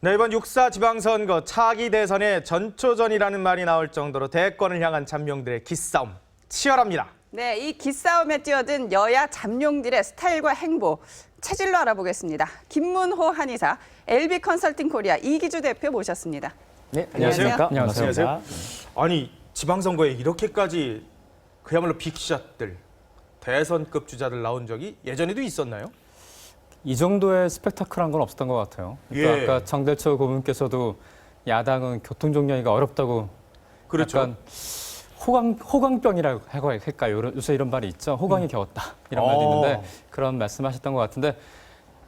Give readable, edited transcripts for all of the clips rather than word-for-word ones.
네, 이번 6.4 지방선거 차기 대선의 전초전이라는 말이 나올 정도로 대권을 향한 잠룡들의 기싸움 치열합니다. 네, 이 기싸움에 뛰어든 여야 잠룡들의 스타일과 행보 체질로 알아보겠습니다. 김문호 한의사, LB컨설팅코리아 이기주 대표 모셨습니다. 네, 안녕하세요. 안녕하세요. 아니, 지방선거에 이렇게까지 그야말로 빅샷들, 대선급 주자들 나온 적이 예전에도 있었나요? 이 정도의 스펙타클한 건 없었던 것 같아요. 그러니까 예. 아까 정대철 고문께서도 야당은 교통정리하기가 어렵다고 그렇죠. 약간 호강병이라고 할까요? 요새 이런 말이 있죠. 호강이 겨웠다 이런 말도 있는데 그런 말씀하셨던 것 같은데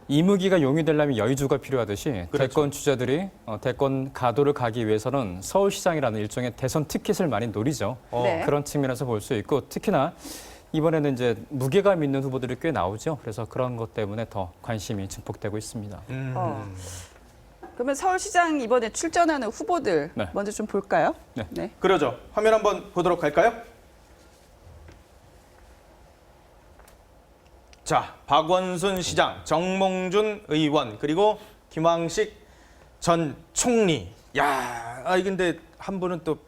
이무기가 용이 되려면 여의주가 필요하듯이 그렇죠. 대권 주자들이 대권 가도를 가기 위해서는 서울시장이라는 일종의 대선 티켓을 많이 노리죠. 네. 그런 측면에서 볼 수 있고 특히나 이번에는 이제 무게감 있는 후보들이 꽤 나오죠. 그래서 그런 것 때문에 더 관심이 증폭되고 있습니다. 그러면 서울시장 이번에 출전하는 후보들 네. 먼저 좀 볼까요? 네. 그러죠. 화면 한번 보도록 할까요? 자, 박원순 시장, 정몽준 의원, 그리고 김황식 전 총리. 야, 근데 한 분은 또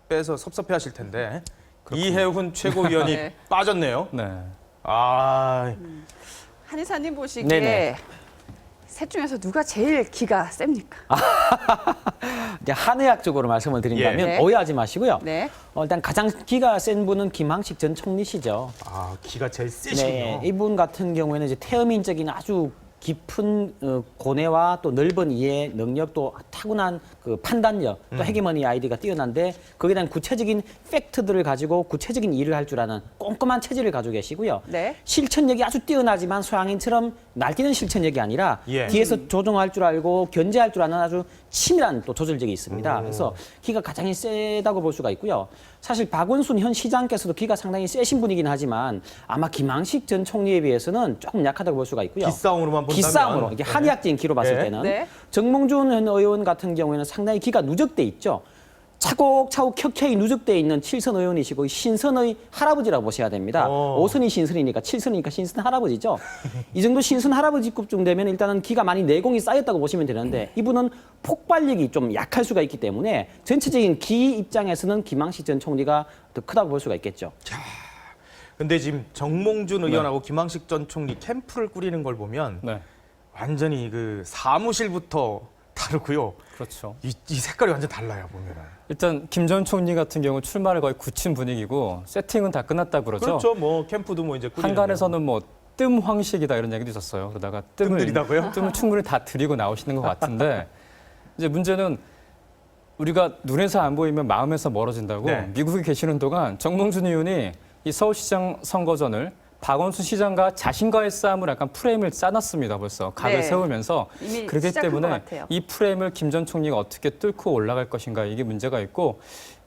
빼서 섭섭해하실 텐데 이해훈 최고위원이 네. 빠졌네요. 네. 아, 한의사님 보시기에 네네. 셋 중에서 누가 제일 기가 셉니까? 이제 한의학적으로 말씀을 드린다면 예. 네. 오해하지 마시고요. 네. 일단 가장 기가 센 분은 김황식 전 총리시죠. 기가 제일 세시군요. 네, 이분 같은 경우에는 이제 태음인적인 아주 깊은 고뇌와 또 넓은 이해 능력, 또 타고난 그 판단력, 또 헤게머니 아이디가 뛰어난데 거기에 대한 구체적인 팩트들을 가지고 구체적인 일을 할 줄 아는 꼼꼼한 체질을 가지고 계시고요. 네. 실천력이 아주 뛰어나지만 소양인처럼 날뛰는 실천력이 아니라 예. 뒤에서 조종할 줄 알고 견제할 줄 아는 아주 치밀한 또 조절력이 있습니다. 그래서 기가 가장 세다고 볼 수가 있고요. 사실 박원순 현 시장께서도 기가 상당히 세신 분이긴 하지만 아마 김황식 전 총리에 비해서는 조금 약하다고 볼 수가 있고요. 기싸움으로만 본다면. 기싸움으로, 이게 한의학적인 기로 봤을 네. 때는 네. 정몽준 현 의원 같은 경우에는 상당히 기가 누적돼 있죠. 차곡차곡 켜켜이 누적돼 있는 칠선 의원이시고 신선의 할아버지라고 보셔야 됩니다. 오선이 신선이니까 칠선이니까 신선 할아버지죠. 이 정도 신선 할아버지급쯤 되면 일단은 기가 많이 내공이 쌓였다고 보시면 되는데 이분은 폭발력이 좀 약할 수가 있기 때문에 전체적인 기 입장에서는 김황식 전 총리가 더 크다고 볼 수가 있겠죠. 근데 지금 정몽준 의원하고 김황식 전 총리 캠프를 꾸리는 걸 보면 네. 완전히 그 사무실부터 다르고요. 그렇죠. 이 색깔이 완전 달라요, 보면은. 일단 김 전 총리 같은 경우 출마를 거의 굳힌 분위기고 세팅은 다 끝났다고 그러죠. 그렇죠. 뭐 캠프도 뭐 이제 꾸리는 한간에서는 뭐 뜸 황식이다 이런 얘기도 있었어요. 그러다가 뜸들이다고요? 뜸을 충분히 다 드리고 나오시는 것 같은데 이제 문제는 우리가 눈에서 안 보이면 마음에서 멀어진다고 네. 미국에 계시는 동안 정몽준 의원이 이 서울시장 선거전을 박원순 시장과 자신과의 싸움을 약간 프레임을 짜놨습니다. 벌써 각을 네. 세우면서 이미 그렇기 시작한 것 때문에 같아요. 이 프레임을 김 전 총리가 어떻게 뚫고 올라갈 것인가 이게 문제가 있고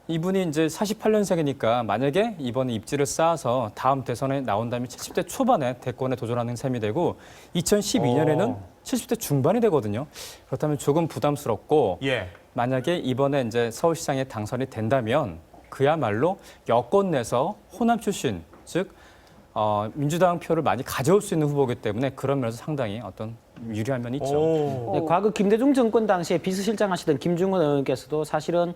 이분이 이제 48년생이니까 만약에 이번에 입지를 쌓아서 다음 대선에 나온다면 70대 초반에 대권에 도전하는 셈이 되고 2012년에는 70대 중반이 되거든요. 그렇다면 조금 부담스럽고 예. 만약에 이번에 이제 서울시장에 당선이 된다면 그야말로 여권 내서 호남 출신 즉 민주당 표를 많이 가져올 수 있는 후보이기 때문에 그런 면에서 상당히 어떤 유리한 면이 있죠. 네, 과거 김대중 정권 당시에 비서실장 하시던 김중은 의원께서도 사실은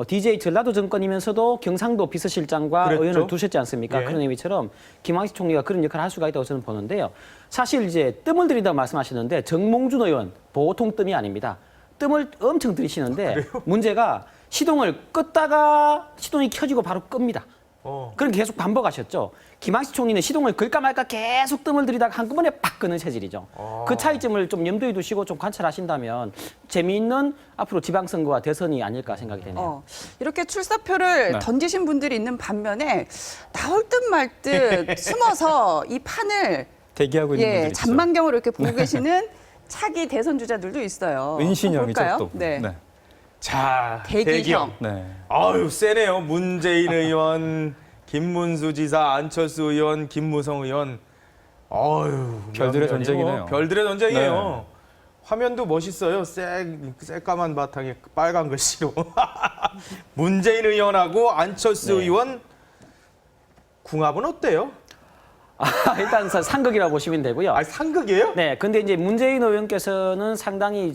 DJ 전라도 정권이면서도 경상도 비서실장과 그랬죠. 의원을 두셨지 않습니까? 예. 그런 의미처럼 김황식 총리가 그런 역할을 할 수가 있다고 저는 보는데요. 사실 이제 뜸을 들이다고 말씀하시는데 정몽준 의원 보통 뜸이 아닙니다. 뜸을 엄청 들이시는데 문제가 시동을 껐다가 시동이 켜지고 바로 끕니다. 그럼 계속 반복하셨죠. 김황식 총리는 시동을 걸까 말까 계속 뜸을 들이다가 한꺼번에 팍 끄는 체질이죠. 그 차이점을 좀 염두에 두시고 좀 관찰하신다면 재미있는 앞으로 지방선거와 대선이 아닐까 생각이 되네요. 이렇게 출사표를 네. 던지신 분들이 있는 반면에 나올 듯 말 듯 숨어서 이 판을 대기하고 있는 분들이 있죠. 잔망경으로 이렇게 보고 계시는 차기 대선 주자들도 있어요. 은신형이죠 볼까요? 또. 네. 자, 대기형. 네. 아유, 세네요. 문재인 의원, 김문수 지사, 안철수 의원, 김무성 의원. 아유, 별들의 명면이고 전쟁이네요. 별들의 전쟁이에요. 네. 화면도 멋있어요. 새까만 바탕에 빨간 글씨로. 문재인 의원하고 안철수 네. 의원 궁합은 어때요? 일단 상극이라고 보시면 되고요. 아, 상극이에요? 네, 근데 이제 문재인 의원께서는 상당히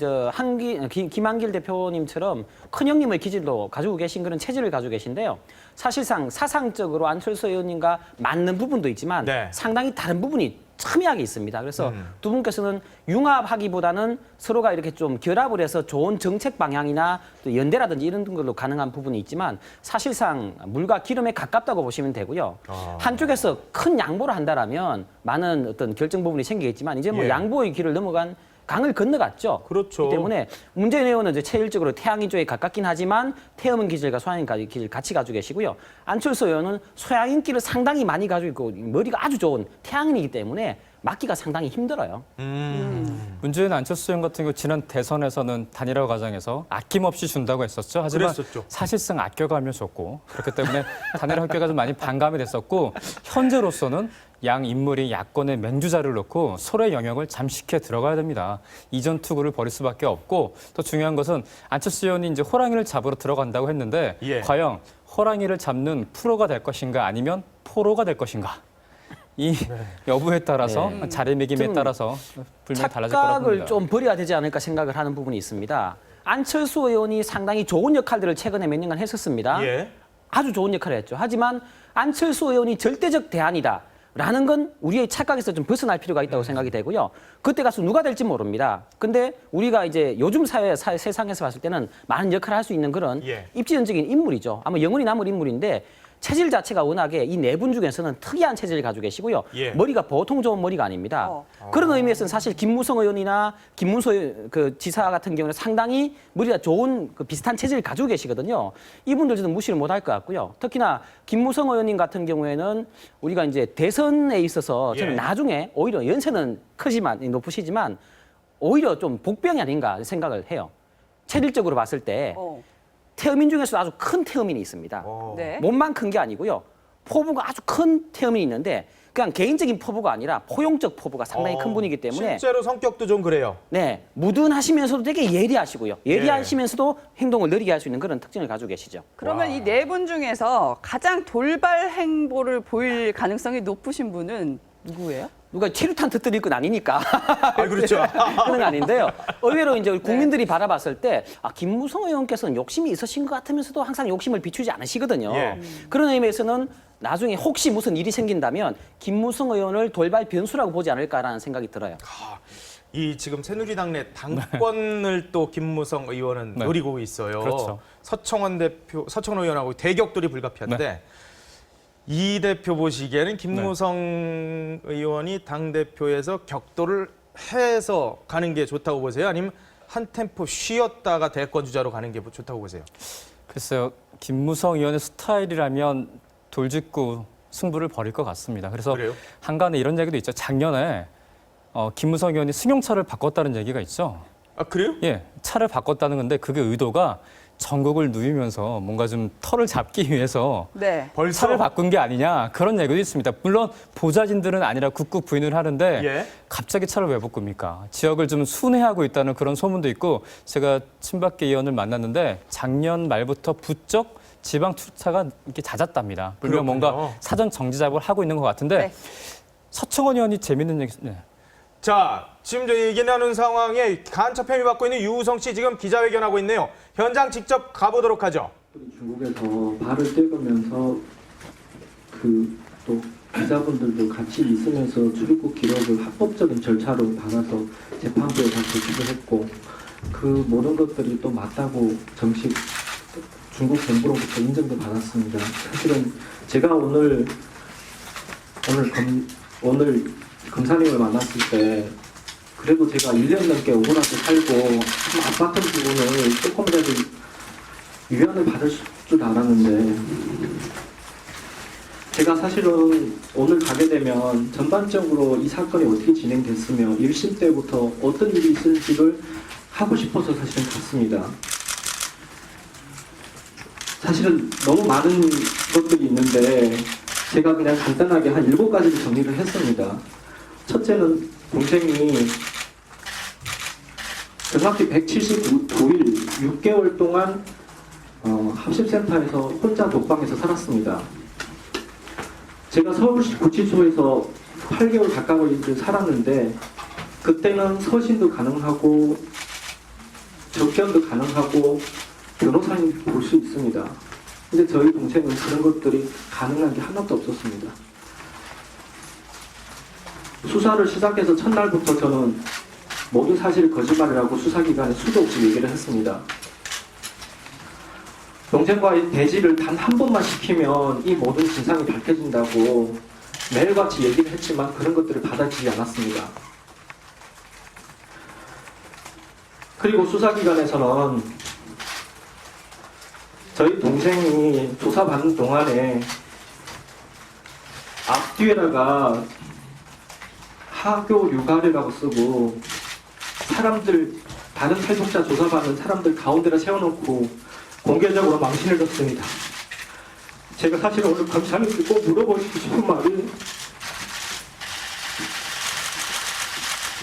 김한길 대표님처럼 큰형님의 기질도 가지고 계신 그런 체질을 가지고 계신데요. 사실상 사상적으로 안철수 의원님과 맞는 부분도 있지만 네. 상당히 다른 부분이 첨예하게 있습니다. 그래서 두 분께서는 융합하기보다는 서로가 이렇게 좀 결합을 해서 좋은 정책 방향이나 또 연대라든지 이런 걸로 가능한 부분이 있지만 사실상 물과 기름에 가깝다고 보시면 되고요. 한쪽에서 큰 양보를 한다라면 많은 어떤 결정 부분이 생기겠지만 이제 뭐 예. 양보의 길을 넘어간 강을 건너갔죠. 그렇죠. 그렇기 때문에 문재인 의원은 이제 체질적으로 태양인 쪽에 가깝긴 하지만 태음인 기질과 소양인 기질 같이 가지고 계시고요. 안철수 의원은 소양인기를 상당히 많이 가지고 있고 머리가 아주 좋은 태양인이기 때문에 막기가 상당히 힘들어요. 문재인 안철수 의원 같은 경우 지난 대선에서는 단일화 과정에서 아낌없이 준다고 했었죠. 하지만 그랬었죠. 사실상 아껴가며 줬고 그렇기 때문에 단일화 학교가 좀 많이 반감이 됐었고 현재로서는 양 인물이 야권의 맹주자를 놓고 서로의 영역을 잠식해 들어가야 됩니다. 이전 투구를 벌일 수밖에 없고 더 중요한 것은 안철수 의원이 이제 호랑이를 잡으러 들어간다고 했는데 예. 과연 호랑이를 잡는 프로가 될 것인가 아니면 포로가 될 것인가? 이 여부에 따라서 자리매김에 좀 따라서 분명히 달라질 거라고 착각을 봅니다. 좀 버려야 되지 않을까 생각을 하는 부분이 있습니다. 안철수 의원이 상당히 좋은 역할들을 최근에 몇 년간 했었습니다. 예. 아주 좋은 역할을 했죠. 하지만 안철수 의원이 절대적 대안이다. 라는 건 우리의 착각에서 좀 벗어날 필요가 있다고 생각이 되고요. 그때 가서 누가 될지 모릅니다. 근데 우리가 이제 요즘 세상에서 봤을 때는 많은 역할을 할 수 있는 그런 예. 입지전적인 인물이죠. 아마 영원히 남을 인물인데 체질 자체가 워낙에 이 네 분 중에서는 특이한 체질을 가지고 계시고요. 예. 머리가 보통 좋은 머리가 아닙니다. 그런 의미에서는 사실 김무성 의원이나 김문수 그 지사 같은 경우는 상당히 머리가 좋은 그 비슷한 체질을 가지고 계시거든요. 이분들 저는 무시를 못할 것 같고요. 특히나 김무성 의원님 같은 경우에는 우리가 이제 대선에 있어서 저는 예. 나중에 오히려 연세는 크지만 높으시지만 오히려 좀 복병이 아닌가 생각을 해요. 체질적으로 봤을 때 태음인 중에서도 아주 큰 태음인이 있습니다. 네. 몸만 큰 게 아니고요. 포부가 아주 큰 태음인이 있는데 그냥 개인적인 포부가 아니라 포용적 포부가 상당히 큰 분이기 때문에 실제로 성격도 좀 그래요. 네, 무든하시면서도 되게 예리하시고요. 예리하시면서도 행동을 느리게 할 수 있는 그런 특징을 가지고 계시죠. 그러면 이 네 분 중에서 가장 돌발 행보를 보일 가능성이 높으신 분은 누구예요? 누가 체류탄 터뜨릴 건 아니니까. 아, 그렇죠. 그건 아닌데요. 의외로 이제 우리 국민들이 바라봤을 때 김무성 의원께서는 욕심이 있으신 것 같으면서도 항상 욕심을 비추지 않으시거든요. 예. 그런 의미에서는 나중에 혹시 무슨 일이 생긴다면 김무성 의원을 돌발 변수라고 보지 않을까라는 생각이 들어요. 이 지금 새누리당 내 당권을 또 김무성 의원은 네. 노리고 있어요. 그렇죠. 서청원 의원하고 대격돌이 불가피한데 이 대표 보시기에는 김무성 의원이 당 대표에서 격돌을 해서 가는 게 좋다고 보세요? 아니면 한 템포 쉬었다가 대권 주자로 가는 게 좋다고 보세요? 글쎄요, 김무성 의원의 스타일이라면 돌직구 승부를 벌일 것 같습니다. 그래서 그래요? 한간에 이런 얘기도 있죠. 작년에 김무성 의원이 승용차를 바꿨다는 얘기가 있죠. 아, 그래요? 예, 차를 바꿨다는 건데 그게 의도가 전국을 누이면서 뭔가 좀 털을 잡기 위해서 네. 벌써 차를 바꾼 게 아니냐 그런 얘기도 있습니다. 물론 보좌진들은 아니라 국국 부인을 하는데 예. 갑자기 차를 왜 바꿉니까? 지역을 좀 순회하고 있다는 그런 소문도 있고 제가 친박계 의원을 만났는데 작년 말부터 부쩍 지방 투차가 이렇게 잦았답니다. 물론 그렇군요. 뭔가 사전 정지 작업을 하고 있는 것 같은데 네. 서청원 의원이 재밌는 얘기. 네. 자, 지금 저 얘기 나눈 상황에 간첩 혐의 받고 있는 유우성 씨 지금 기자회견하고 있네요. 현장 직접 가보도록 하죠. 중국에서 발을 떼으면서 또 기자분들도 같이 있으면서 출입국 기록을 합법적인 절차로 받아서 재판부에 다 제출을 했고 그 모든 것들이 또 맞다고 정식 중국 정부로부터 인정도 받았습니다. 사실은 제가 오늘 검사님을 만났을 때 그래도 제가 1년 넘게 억울하게 살고 아팠던 부분을 조금이라도 위안을 받을 줄 알았는데 제가 사실은 오늘 가게 되면 전반적으로 이 사건이 어떻게 진행됐으며 1심 때부터 어떤 일이 있을지를 하고 싶어서 사실은 갔습니다. 사실은 너무 많은 것들이 있는데 제가 그냥 간단하게 한 7가지를 정리를 했습니다. 첫째는 동생이 정확히 179일 6개월 동안 합심센터에서 혼자 독방에서 살았습니다. 제가 서울시 구치소에서 8개월 가까이 이제 살았는데 그때는 서신도 가능하고 접견도 가능하고 변호사님 볼 수 있습니다. 근데 저희 동생은 그런 것들이 가능한 게 하나도 없었습니다. 수사를 시작해서 첫날부터 저는 모든 사실이 거짓말이라고 수사기관에 수도 없이 얘기를 했습니다. 동생과의 대지를 단 한 번만 시키면 이 모든 진상이 밝혀진다고 매일같이 얘기를 했지만 그런 것들을 받아들이지 않았습니다. 그리고 수사기관에서는 저희 동생이 조사받는 동안에 앞뒤에다가 하교 육아래라고 쓰고 사람들 다른 탈북자 조사받는 사람들 가운데다 세워놓고 공개적으로 망신을 줬습니다. 제가 사실 오늘 검찰한테 꼭 물어보고 싶은 말이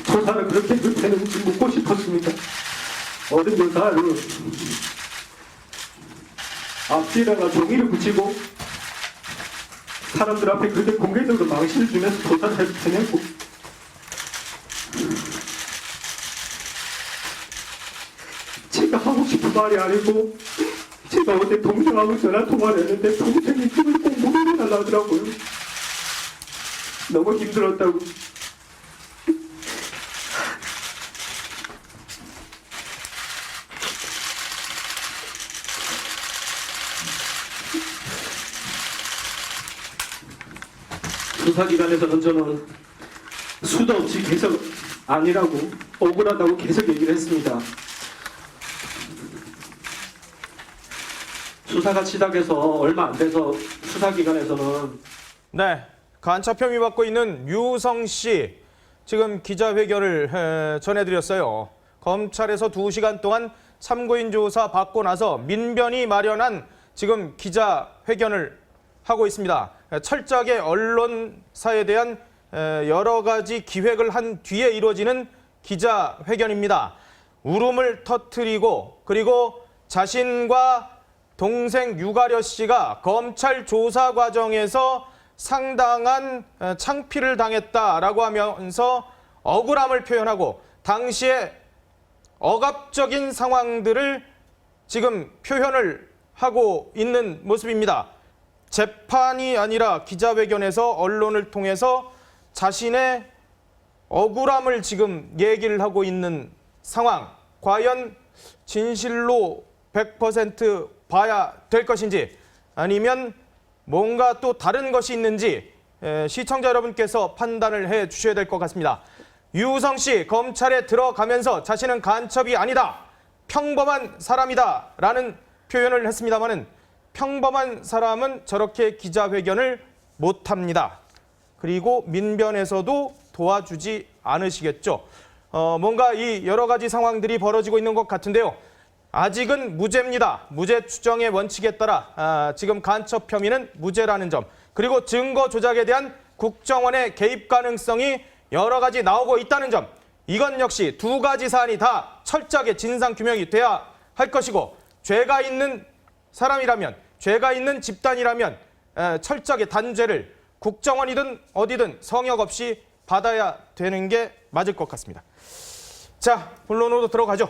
조사를 그렇게 해도 되는지 묻고 싶었습니다. 어린 여자를 앞뒤에다가 종이를 붙이고 사람들 앞에 그렇게 공개적으로 망신을 주면서 조사를 해도 되냐고. 제가 하고 싶은 말이 아니고 제가 어제 동생하고 전화통화를 했는데 동생이 그걸 꼭 물어내달라 하더라고요. 너무 힘들었다고. 수사기관에서는 저는 수도 없이 계속 아니라고 억울하다고 계속 얘기를 했습니다. 수사가 시작해서 얼마 안 돼서 수사기관에서는 네, 간첩 혐의 받고 있는 유성 씨 지금 기자회견을 전해드렸어요. 검찰에서 2시간 동안 참고인 조사 받고 나서 민변이 마련한 지금 기자회견을 하고 있습니다. 철저하게 언론사에 대한 여러 가지 기획을 한 뒤에 이루어지는 기자회견입니다. 울음을 터뜨리고 그리고 자신과 동생 유가려 씨가 검찰 조사 과정에서 상당한 창피를 당했다라고 하면서 억울함을 표현하고 당시에 억압적인 상황들을 지금 표현을 하고 있는 모습입니다. 재판이 아니라 기자회견에서 언론을 통해서 자신의 억울함을 지금 얘기를 하고 있는 상황. 과연 진실로 100% 봐야 될 것인지 아니면 뭔가 또 다른 것이 있는지 시청자 여러분께서 판단을 해 주셔야 될 것 같습니다. 유성 씨 검찰에 들어가면서 자신은 간첩이 아니다. 평범한 사람이다 라는 표현을 했습니다마는 평범한 사람은 저렇게 기자회견을 못합니다. 그리고 민변에서도 도와주지 않으시겠죠. 뭔가 이 여러 가지 상황들이 벌어지고 있는 것 같은데요. 아직은 무죄입니다. 무죄 추정의 원칙에 따라 지금 간첩 혐의는 무죄라는 점. 그리고 증거 조작에 대한 국정원의 개입 가능성이 여러 가지 나오고 있다는 점. 이건 역시 두 가지 사안이 다 철저하게 진상 규명이 돼야 할 것이고 죄가 있는 사람이라면 죄가 있는 집단이라면 철저하게 단죄를 국정원이든 어디든 성역 없이 받아야 되는 게 맞을 것 같습니다. 자, 본론으로 들어가죠.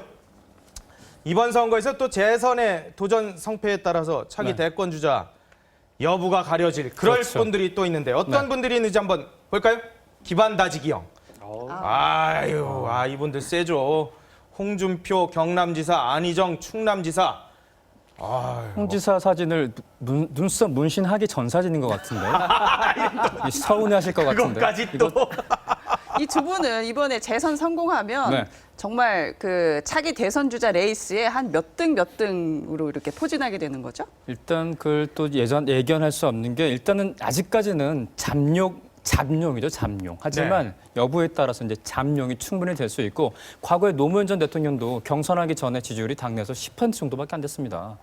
이번 선거에서 또 재선의 도전 성패에 따라서 차기 대권 주자 여부가 가려질 그럴 그렇죠. 분들이 또 있는데 어떤 분들이 있는지 한번 볼까요? 기반 다지기 형. 아유, 이분들 세죠. 홍준표 경남지사, 안희정 충남지사. 홍 지사 사진을 눈썹 문신하기 전 사진인 것 같은데. 서운해하실 것 같은데. 그것까지 또. 이 두 분은 이번에 재선 성공하면 네. 정말 그 차기 대선 주자 레이스에 한 몇 등으로 이렇게 포진하게 되는 거죠? 일단 그걸 또 예견할 수 없는 게 일단은 아직까지는 잠룡이죠, 잠룡. 하지만 여부에 따라서 이제 잠룡이 충분히 될 수 있고 과거에 노무현 전 대통령도 경선하기 전에 지지율이 당내에서 10% 정도밖에 안 됐습니다.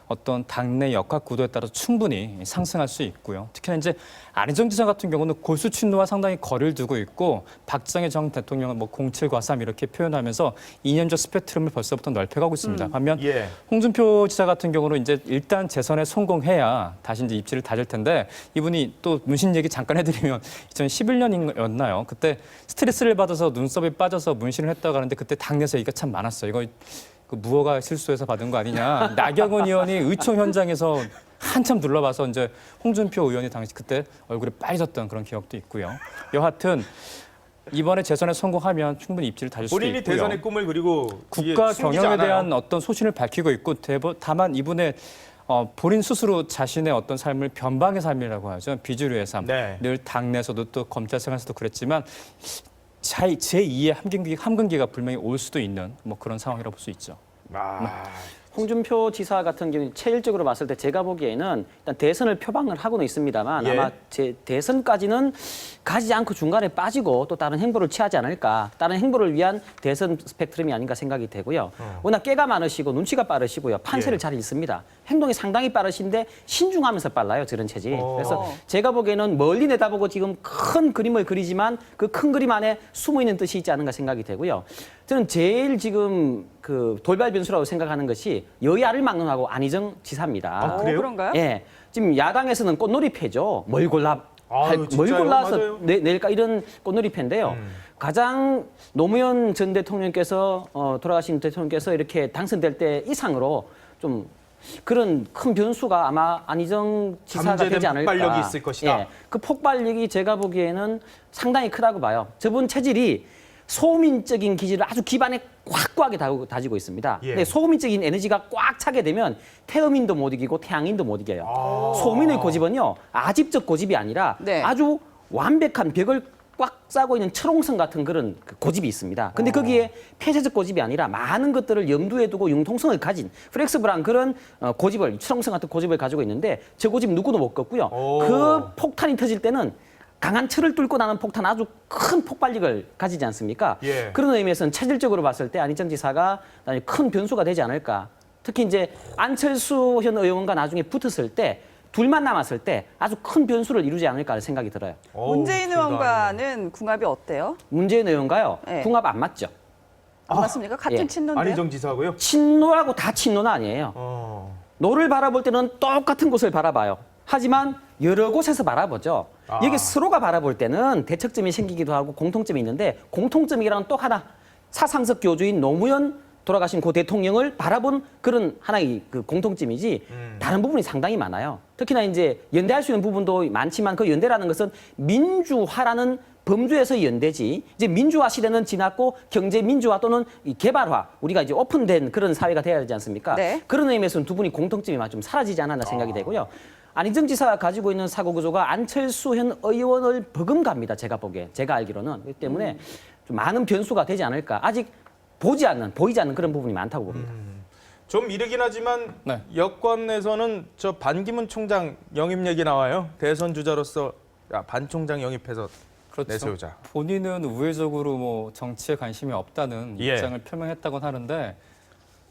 어떤 당내 역학 구도에 따라 충분히 상승할 수 있고요. 특히나 이제 안희정 지사 같은 경우는 골수 친노와 상당히 거리를 두고 있고 박정희 전 대통령은 뭐 07과삼 이렇게 표현하면서 이념적 스펙트럼을 벌써부터 넓혀가고 있습니다. 반면 예. 홍준표 지사 같은 경우는 이제 일단 재선에 성공해야 다시 이제 입지를 다질 텐데 이분이 또 문신 얘기 잠깐 해드리면 2011년이었나요? 그때 스트레스를 받아서 눈썹이 빠져서 문신을 했다고 하는데 그때 당내에서 얘기가 참 많았어요. 이거 그 무허가 실수해서 받은 거 아니냐. 나경원 의원이 의총 현장에서 한참 둘러봐서 이제 홍준표 의원이 당시 그때 얼굴이 빨개졌던 그런 기억도 있고요. 여하튼 이번에 재선에 성공하면 충분히 입지를 다질 수도 본인이 있고요. 대선의 꿈을 그리고 국가 이게 숨기지 경영에 않아요. 대한 어떤 소신을 밝히고 있고 다만 이분의 본인 스스로 자신의 어떤 삶을 변방의 삶이라고 하죠. 비주류의 삶. 네. 늘 당내에서도 또 검찰 생활에서도 그랬지만 제2의 함근기가 분명히 올 수도 있는 뭐 그런 상황이라고 볼 수 있죠. 아, 홍준표 지사 같은 경우는 체질적으로 봤을 때 제가 보기에는 일단 대선을 표방을 하고는 있습니다만 예. 아마 제 대선까지는 가지 않고 중간에 빠지고 또 다른 행보를 취하지 않을까. 다른 행보를 위한 대선 스펙트럼이 아닌가 생각이 되고요. 워낙 깨가 많으시고 눈치가 빠르시고요. 판세를 예. 잘 읽습니다. 행동이 상당히 빠르신데 신중하면서 빨라요. 저런 체질. 그래서 제가 보기에는 멀리 내다보고 지금 큰 그림을 그리지만 그 큰 그림 안에 숨어있는 뜻이 있지 않은가 생각이 되고요. 저는 제일 지금 그 돌발 변수라고 생각하는 것이 여야를 막론하고 안희정 지사입니다. 아, 그래요? 그런가요? 예. 지금 야당에서는 꽃놀이패죠. 뭘 골라 아유, 뭘 진짜요? 골라서 맞아요. 낼까 이런 꽃놀이패인데요. 가장 노무현 전 대통령께서 돌아가신 대통령께서 이렇게 당선될 때 이상으로 좀 그런 큰 변수가 아마 안희정 지사가 잠재된 되지 않을까. 폭발력이 있을 것이다. 예. 그 폭발력이 제가 보기에는 상당히 크다고 봐요. 저분 체질이 소민적인 기질을 아주 기반에 확고하게 다지고 있습니다. 예. 근데 소민적인 에너지가 꽉 차게 되면 태음인도 못 이기고 태양인도 못 이겨요. 소민의 고집은요, 아집적 고집이 아니라 네. 아주 완벽한 벽을 꽉 싸고 있는 철옹성 같은 그런 그 고집이 있습니다. 근데 거기에 폐쇄적 고집이 아니라 많은 것들을 염두에 두고 융통성을 가진 플렉스블한 그런 고집을, 철옹성 같은 고집을 가지고 있는데 저 고집 누구도 못 꺾고요. 그 폭탄이 터질 때는 강한 철을 뚫고 나는 폭탄 아주 큰 폭발력을 가지지 않습니까? 예. 그런 의미에서는 체질적으로 봤을 때 안희정 지사가 큰 변수가 되지 않을까. 특히 이제 안철수 현 의원과 나중에 붙었을 때 둘만 남았을 때 아주 큰 변수를 이루지 않을까 생각이 들어요. 문재인 의원과는 궁합이 어때요? 문재인 의원가요? 네. 궁합 안 맞죠? 안 맞습니까? 같은 예. 친노인데요? 안희정 지사하고요. 친노라고 다 친노는 아니에요. 노를 바라볼 때는 똑같은 곳을 바라봐요. 하지만 여러 곳에서 바라보죠. 여기 서로가 바라볼 때는 대척점이 생기기도 하고 공통점이 있는데 공통점이랑 또 하나 사상적 교주인 노무현 돌아가신 고 대통령을 바라본 그런 하나의 그 공통점이지 다른 부분이 상당히 많아요. 특히나 이제 연대할 수 있는 부분도 많지만 그 연대라는 것은 민주화라는 범주에서의 연대지 이제 민주화 시대는 지났고 경제 민주화 또는 이 개발화 우리가 이제 오픈된 그런 사회가 돼야 되지 않습니까? 네. 그런 의미에서는 두 분이 공통점이 좀 사라지지 않았나 생각이 되고요. 안희정 지사가 가지고 있는 사고 구조가 안철수 현 의원을 버금갑니다. 제가 보기에. 제가 알기로는. 그렇기 때문에 좀 많은 변수가 되지 않을까. 아직 보이지 않는 그런 부분이 많다고 봅니다. 좀 이르긴 하지만 네. 여권에서는 저 반기문 총장 영입 얘기 나와요. 대선 주자로서 반 총장 영입해서 내세우자. 본인은 우회적으로 뭐 정치에 관심이 없다는 예. 입장을 표명했다곤 하는데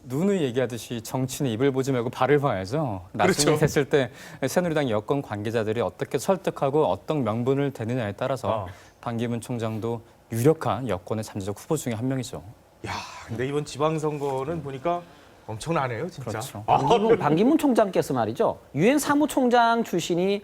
누누이 얘기하듯이 정치는 입을 보지 말고 발을 봐야죠. 나중에 그렇죠. 됐을 때 새누리당 여권 관계자들이 어떻게 설득하고 어떤 명분을 대느냐에 따라서 반기문 총장도 유력한 여권의 잠재적 후보 중에 한 명이죠. 야, 근데 이번 지방선거는 보니까 엄청나네요, 진짜. 그렇죠. 반기문 총장께서 말이죠. 유엔 사무총장 출신이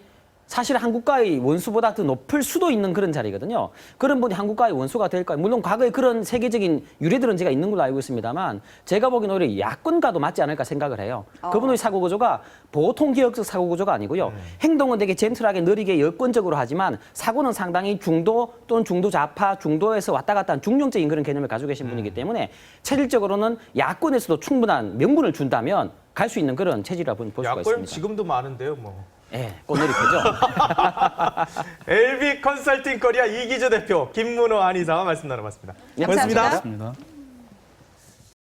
사실 한국과의 원수보다 더 높을 수도 있는 그런 자리거든요. 그런 분이 한국과의 원수가 될까요? 물론 과거에 그런 세계적인 유래들은 제가 있는 걸로 알고 있습니다만 제가 보기엔 오히려 야권과도 맞지 않을까 생각을 해요. 그분의 사고 구조가 보통 개혁적 사고 구조가 아니고요. 행동은 되게 젠틀하게 느리게 여권적으로 하지만 사고는 상당히 중도 또는 중도 좌파, 중도에서 왔다 갔다 한 중용적인 그런 개념을 가지고 계신 분이기 때문에 체질적으로는 야권에서도 충분한 명분을 준다면 갈 수 있는 그런 체질이라고 볼 수가 야권 있습니다. 지금도 많은데요, 뭐. 예, 꽃놀이패죠. LB 컨설팅 코리아 이기주 대표, 김문호 한의사와 말씀 나눠봤습니다. 감사합니다. 맞습니다.